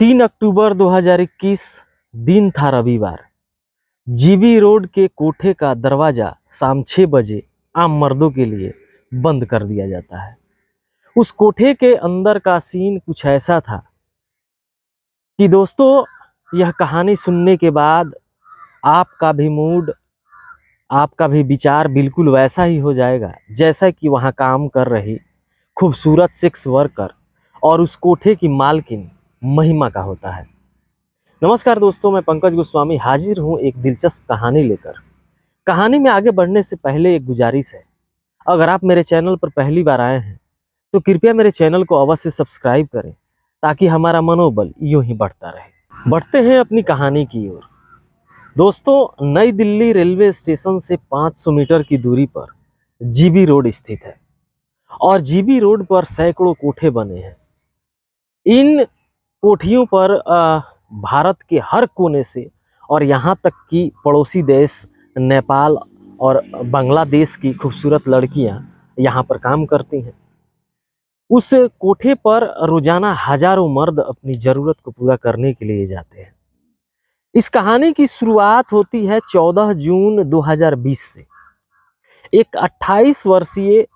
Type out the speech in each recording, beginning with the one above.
3 अक्टूबर 2021 दिन था रविवार। जीबी रोड के कोठे का दरवाजा शाम 6 बजे आम मर्दों के लिए बंद कर दिया जाता है। उस कोठे के अंदर का सीन कुछ ऐसा था कि दोस्तों, यह कहानी सुनने के बाद आपका भी मूड, आपका भी विचार बिल्कुल वैसा ही हो जाएगा जैसा कि वहाँ काम कर रही खूबसूरत सेक्स वर्कर और उस कोठे की मालकिन महिमा का होता है। नमस्कार दोस्तों, मैं पंकज गोस्वामी हाजिर हूँ एक दिलचस्प कहानी लेकर। कहानी में आगे बढ़ने से पहले एक गुजारिश है, अगर आप मेरे चैनल पर पहली बार आए हैं तो कृपया मेरे चैनल को अवश्य सब्सक्राइब करें ताकि हमारा मनोबल यूं ही बढ़ता रहे। बढ़ते हैं अपनी कहानी की ओर। दोस्तों, नई दिल्ली रेलवे स्टेशन से 500 मीटर की दूरी पर जीबी रोड स्थित है और जीबी रोड पर सैकड़ों कोठे बने हैं। इन कोठियों पर भारत के हर कोने से और यहाँ तक कि पड़ोसी देश नेपाल और बांग्लादेश की खूबसूरत लड़कियाँ यहाँ पर काम करती हैं। उस कोठे पर रोजाना हजारों मर्द अपनी ज़रूरत को पूरा करने के लिए जाते हैं। इस कहानी की शुरुआत होती है 14 जून 2020 से। एक 28 वर्षीय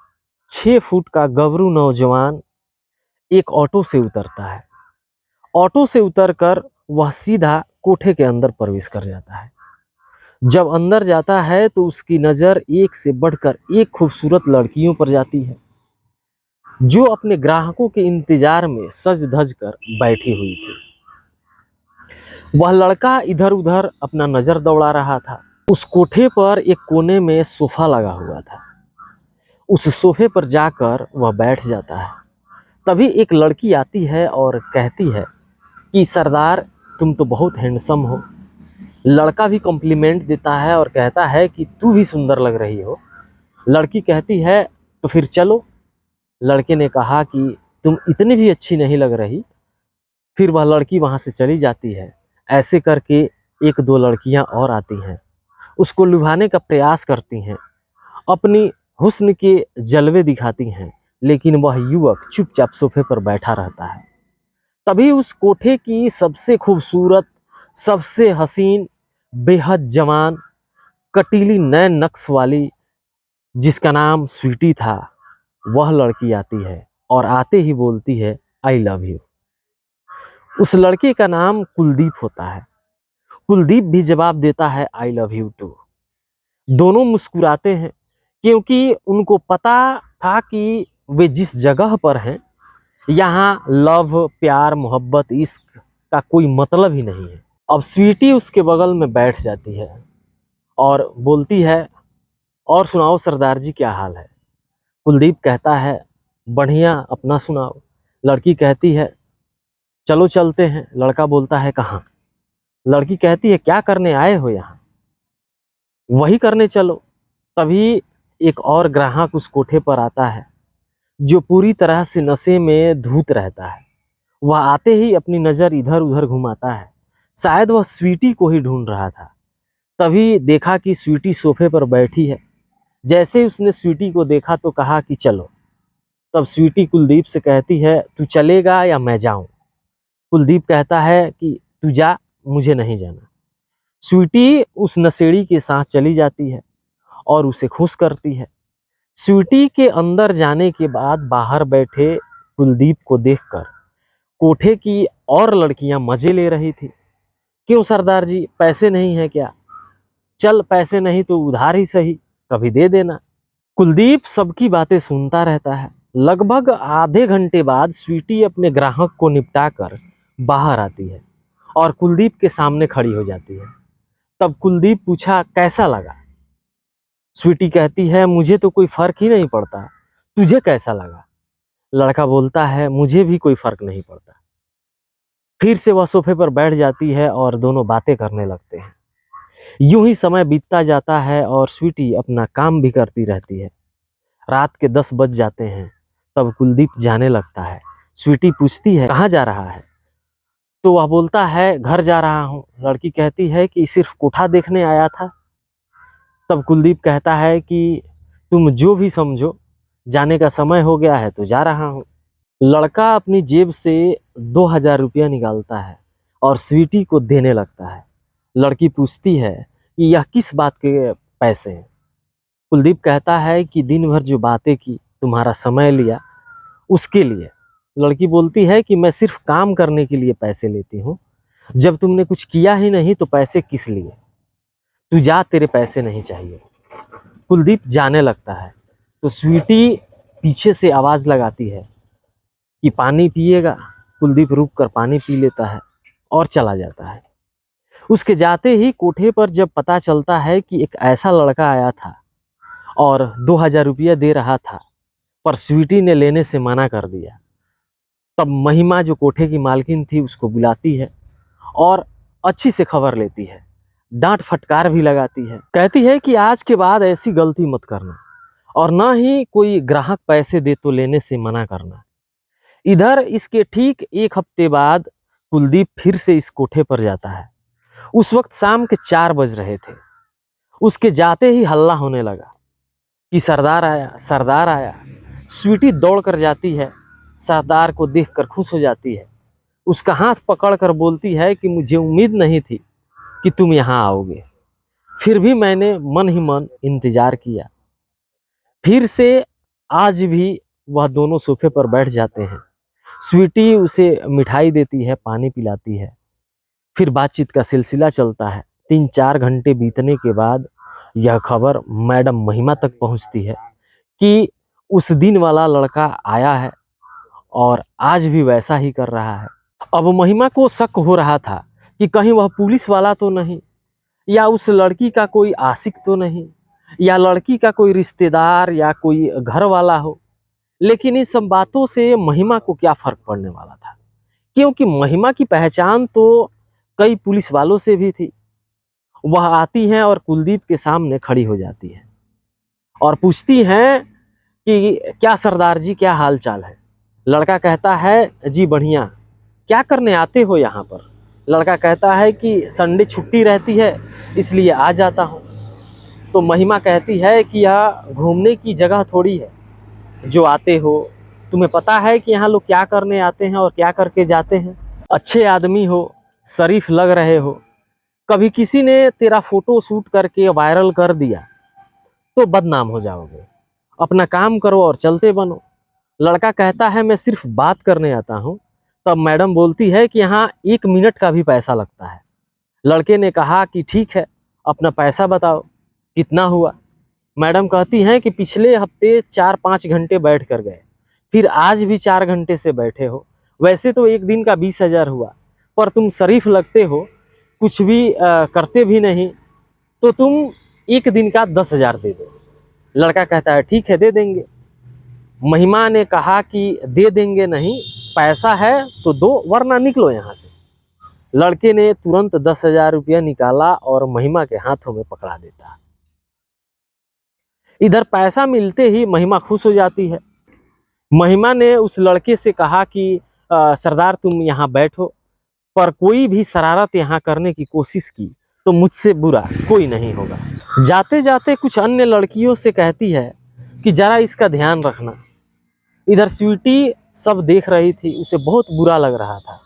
6 फुट का गबरू नौजवान एक ऑटो से उतरता है। ऑटो से उतरकर वह सीधा कोठे के अंदर प्रवेश कर जाता है। जब अंदर जाता है तो उसकी नज़र एक से बढ़कर एक खूबसूरत लड़कियों पर जाती है जो अपने ग्राहकों के इंतजार में सज धज कर बैठी हुई थी। वह लड़का इधर उधर अपना नज़र दौड़ा रहा था। उस कोठे पर एक कोने में सोफा लगा हुआ था। उस सोफे पर जाकर वह बैठ जाता है। तभी एक लड़की आती है और कहती है कि सरदार, तुम तो बहुत हैंडसम हो। लड़का भी कॉम्प्लीमेंट देता है और कहता है कि तू भी सुंदर लग रही हो। लड़की कहती है तो फिर चलो। लड़के ने कहा कि तुम इतनी भी अच्छी नहीं लग रही। फिर वह लड़की वहाँ से चली जाती है। ऐसे करके एक दो लड़कियाँ और आती हैं, उसको लुभाने का प्रयास करती हैं, अपनी हुस्न के जलवे दिखाती हैं, लेकिन वह युवक चुपचाप सोफे पर बैठा रहता है। तभी उस कोठे की सबसे खूबसूरत, सबसे हसीन, बेहद जवान, कटीली नैन नक्श वाली, जिसका नाम स्वीटी था, वह लड़की आती है और आते ही बोलती है आई लव यू। उस लड़के का नाम कुलदीप होता है। कुलदीप भी जवाब देता है आई लव यू टू। दोनों मुस्कुराते हैं क्योंकि उनको पता था कि वे जिस जगह पर हैं यहाँ लव, प्यार, मोहब्बत, इश्क का कोई मतलब ही नहीं है। अब स्वीटी उसके बगल में बैठ जाती है और बोलती है, और सुनाओ सरदार जी, क्या हाल है? कुलदीप कहता है बढ़िया, अपना सुनाओ। लड़की कहती है चलो चलते हैं। लड़का बोलता है कहाँ? लड़की कहती है क्या करने आए हो यहाँ? वही करने चलो। तभी एक और ग्राहक उस कोठे पर आता है जो पूरी तरह से नशे में धूत रहता है। वह आते ही अपनी नज़र इधर उधर घुमाता है। शायद वह स्वीटी को ही ढूंढ रहा था। तभी देखा कि स्वीटी सोफे पर बैठी है। जैसे ही उसने स्वीटी को देखा तो कहा कि चलो। तब स्वीटी कुलदीप से कहती है तू चलेगा या मैं जाऊं? कुलदीप कहता है कि तू जा, मुझे नहीं जाना। स्वीटी उस नशेड़ी के साथ चली जाती है और उसे खुश करती है। स्वीटी के अंदर जाने के बाद बाहर बैठे कुलदीप को देखकर कोठे की और लड़कियां मजे ले रही थी। क्यों सरदार जी, पैसे नहीं है क्या? चल, पैसे नहीं तो उधार ही सही, कभी दे देना। कुलदीप सबकी बातें सुनता रहता है। लगभग आधे घंटे बाद स्वीटी अपने ग्राहक को निपटाकर बाहर आती है और कुलदीप के सामने खड़ी हो जाती है। तब कुलदीप पूछा कैसा लगा? स्वीटी कहती है मुझे तो कोई फर्क ही नहीं पड़ता, तुझे कैसा लगा? लड़का बोलता है मुझे भी कोई फर्क नहीं पड़ता। फिर से वह सोफे पर बैठ जाती है और दोनों बातें करने लगते हैं। यूं ही समय बीतता जाता है और स्वीटी अपना काम भी करती रहती है। रात के 10 बज जाते हैं। तब कुलदीप जाने लगता है। स्वीटी पूछती है कहाँ जा रहा है? तो वह बोलता है घर जा रहा हूँ। लड़की कहती है कि सिर्फ कोठा देखने आया था। तब कुलदीप कहता है कि तुम जो भी समझो, जाने का समय हो गया है तो जा रहा हूँ। लड़का अपनी जेब से 2,000 रुपया निकालता है और स्वीटी को देने लगता है। लड़की पूछती है कि यह किस बात के पैसे हैं। कुलदीप कहता है कि दिन भर जो बातें की, तुम्हारा समय लिया, उसके लिए। लड़की बोलती है कि मैं सिर्फ काम करने के लिए पैसे लेती हूँ, जब तुमने कुछ किया ही नहीं तो पैसे किस लिए। तू जा, तेरे पैसे नहीं चाहिए। कुलदीप जाने लगता है तो स्वीटी पीछे से आवाज लगाती है कि पानी पिएगा। कुलदीप रुक कर पानी पी लेता है और चला जाता है। उसके जाते ही कोठे पर जब पता चलता है कि एक ऐसा लड़का आया था और 2,000 रुपया दे रहा था, पर स्वीटी ने लेने से मना कर दिया, तब महिमा जो कोठे की मालकिन थी उसको बुलाती है और अच्छी से खबर लेती है, डांट फटकार भी लगाती है। कहती है कि आज के बाद ऐसी गलती मत करना और ना ही कोई ग्राहक पैसे दे तो लेने से मना करना। इधर इसके ठीक 1 हफ्ते बाद कुलदीप फिर से इस कोठे पर जाता है। उस वक्त शाम के 4 बज रहे थे। उसके जाते ही हल्ला होने लगा कि सरदार आया, सरदार आया। स्वीटी दौड़ कर जाती है, सरदार को देखकर खुश हो जाती है। उसका हाथ पकड़कर बोलती है कि मुझे उम्मीद नहीं थी कि तुम यहाँ आओगे, फिर भी मैंने मन ही मन इंतजार किया। फिर से आज भी वह दोनों सोफे पर बैठ जाते हैं। स्वीटी उसे मिठाई देती है, पानी पिलाती है। फिर बातचीत का सिलसिला चलता है। 3-4 घंटे बीतने के बाद यह खबर मैडम महिमा तक पहुंचती है कि उस दिन वाला लड़का आया है और आज भी वैसा ही कर रहा है। अब महिमा को शक हो रहा था कि कहीं वह पुलिस वाला तो नहीं, या उस लड़की का कोई आशिक तो नहीं, या लड़की का कोई रिश्तेदार या कोई घर वाला हो। लेकिन इन सब बातों से महिमा को क्या फर्क पड़ने वाला था, क्योंकि महिमा की पहचान तो कई पुलिस वालों से भी थी। वह आती हैं और कुलदीप के सामने खड़ी हो जाती है और पूछती हैं कि क्या सरदार जी, क्या हाल चाल है। लड़का कहता है जी बढ़िया, क्या करने आते हो यहाँ पर। लड़का कहता है कि संडे छुट्टी रहती है इसलिए आ जाता हूँ। तो महिमा कहती है कि यह घूमने की जगह थोड़ी है जो आते हो। तुम्हें पता है कि यहाँ लोग क्या करने आते हैं और क्या करके जाते हैं। अच्छे आदमी हो, शरीफ लग रहे हो, कभी किसी ने तेरा फोटो शूट करके वायरल कर दिया तो बदनाम हो जाओगे। अपना काम करो और चलते बनो। लड़का कहता है मैं सिर्फ बात करने आता हूँ। तब मैडम बोलती है कि यहाँ 1 मिनट का भी पैसा लगता है। लड़के ने कहा कि ठीक है, अपना पैसा बताओ, कितना हुआ। मैडम कहती हैं कि पिछले हफ्ते 4-5 घंटे बैठ कर गए, फिर आज भी 4 घंटे से बैठे हो। वैसे तो एक दिन का 20,000 हुआ, पर तुम शरीफ लगते हो, कुछ भी करते भी नहीं, तो तुम एक दिन का 10,000 दे दो। लड़का कहता है ठीक है, दे देंगे। महिमा ने कहा कि दे देंगे नहीं, पैसा है तो दो वरना निकलो यहाँ से। लड़के ने तुरंत 10,000 रुपया निकाला और महिमा के हाथों में पकड़ा देता। इधर पैसा मिलते ही महिमा खुश हो जाती है। महिमा ने उस लड़के से कहा कि सरदार तुम यहाँ बैठो, पर कोई भी शरारत यहाँ करने की कोशिश की तो मुझसे बुरा कोई नहीं होगा। जाते जाते कुछ अन्य लड़कियों से कहती है कि जरा इसका ध्यान रखना। इधर स्वीटी सब देख रही थी, उसे बहुत बुरा लग रहा था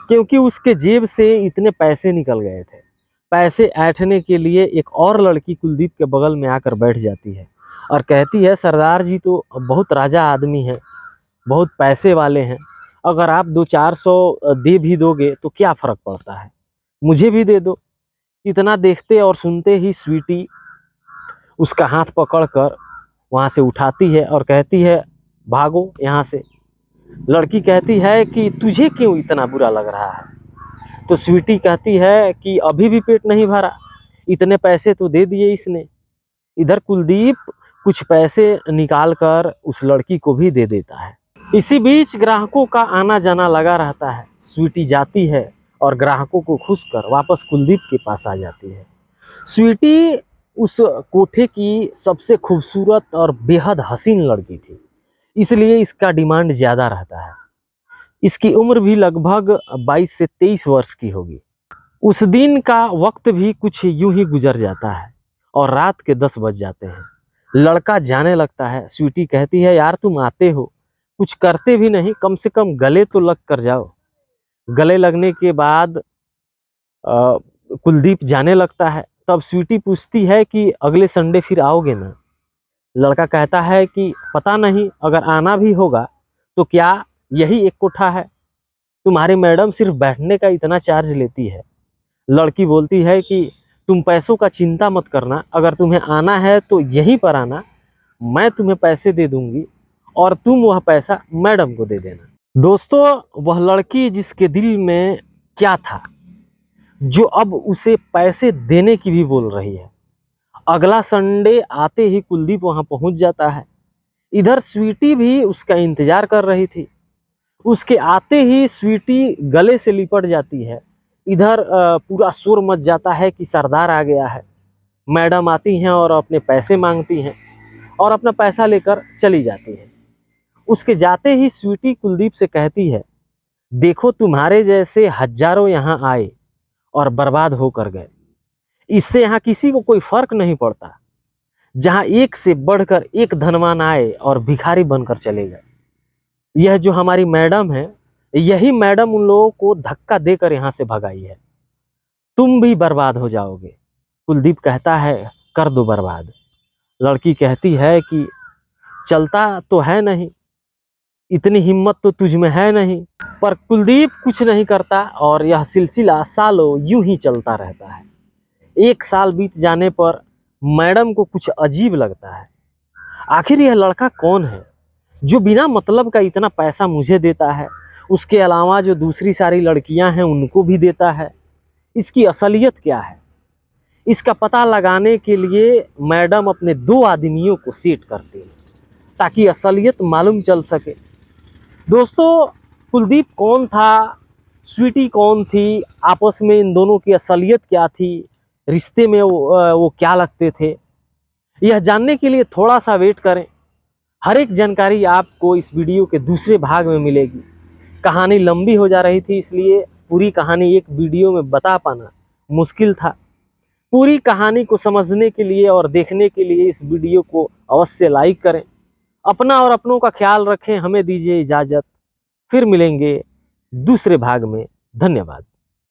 क्योंकि उसके जेब से इतने पैसे निकल गए थे। पैसे ऐंठने के लिए एक और लड़की कुलदीप के बगल में आकर बैठ जाती है और कहती है सरदार जी तो बहुत राजा आदमी हैं, बहुत पैसे वाले हैं, अगर आप 200-400 दे भी दोगे तो क्या फ़र्क पड़ता है, मुझे भी दे दो। इतना देखते और सुनते ही स्वीटी उसका हाथ पकड़कर वहाँ से उठाती है और कहती है भागो यहाँ से। लड़की कहती है कि तुझे क्यों इतना बुरा लग रहा है। तो स्वीटी कहती है कि अभी भी पेट नहीं भरा, इतने पैसे तो दे दिए इसने। इधर कुलदीप कुछ पैसे निकाल कर उस लड़की को भी दे देता है। इसी बीच ग्राहकों का आना जाना लगा रहता है। स्वीटी जाती है और ग्राहकों को खुश कर वापस कुलदीप के पास आ जाती है। स्वीटी उस कोठे की सबसे खूबसूरत और बेहद हसीन लड़की थी, इसलिए इसका डिमांड ज़्यादा रहता है। इसकी उम्र भी लगभग 22 से 23 वर्ष की होगी। उस दिन का वक्त भी कुछ यूं ही गुजर जाता है और रात के 10 बज जाते हैं। लड़का जाने लगता है। स्वीटी कहती है यार तुम आते हो, कुछ करते भी नहीं, कम से कम गले तो लग कर जाओ। गले लगने के बाद कुलदीप जाने लगता है। तब स्वीटी पूछती है कि अगले संडे फिर आओगे ना? लड़का कहता है कि पता नहीं, अगर आना भी होगा तो क्या यही एक कोठा है, तुम्हारी मैडम सिर्फ बैठने का इतना चार्ज लेती है। लड़की बोलती है कि तुम पैसों का चिंता मत करना, अगर तुम्हें आना है तो यहीं पर आना, मैं तुम्हें पैसे दे दूंगी और तुम वह पैसा मैडम को दे देना। दोस्तों, वह लड़की जिसके दिल में क्या था, जो अब उसे पैसे देने की भी बोल रही है। अगला संडे आते ही कुलदीप वहां पहुंच जाता है। इधर स्वीटी भी उसका इंतजार कर रही थी। उसके आते ही स्वीटी गले से लिपट जाती है। इधर पूरा शोर मच जाता है कि सरदार आ गया है। मैडम आती हैं और अपने पैसे मांगती हैं और अपना पैसा लेकर चली जाती है। उसके जाते ही स्वीटी कुलदीप से कहती है, देखो तुम्हारे जैसे हजारों यहाँ आए और बर्बाद होकर गए, इससे यहाँ किसी को कोई फर्क नहीं पड़ता। जहाँ एक से बढ़कर एक धनवान आए और भिखारी बनकर चले गए। यह जो हमारी मैडम है, यही मैडम उन लोगों को धक्का देकर यहाँ से भगाई है। तुम भी बर्बाद हो जाओगे। कुलदीप कहता है, कर दो बर्बाद। लड़की कहती है कि चलता तो है नहीं, इतनी हिम्मत तो तुझ में है नहीं। पर कुलदीप कुछ नहीं करता और यह सिलसिला सालों यूं ही चलता रहता है। एक साल बीत जाने पर मैडम को कुछ अजीब लगता है। आखिर यह लड़का कौन है जो बिना मतलब का इतना पैसा मुझे देता है, उसके अलावा जो दूसरी सारी लड़कियां हैं उनको भी देता है? इसकी असलियत क्या है? इसका पता लगाने के लिए मैडम अपने 2 आदमियों को सेट करती है ताकि असलियत मालूम चल सके। दोस्तों, कुलदीप कौन था, स्वीटी कौन थी, आपस में इन दोनों की असलियत क्या थी, रिश्ते में वो क्या लगते थे, यह जानने के लिए थोड़ा सा वेट करें। हर एक जानकारी आपको इस वीडियो के दूसरे भाग में मिलेगी। कहानी लंबी हो जा रही थी, इसलिए पूरी कहानी एक वीडियो में बता पाना मुश्किल था। पूरी कहानी को समझने के लिए और देखने के लिए इस वीडियो को अवश्य लाइक करें। अपना और अपनों का ख्याल रखें। हमें दीजिए इजाज़त, फिर मिलेंगे दूसरे भाग में। धन्यवाद।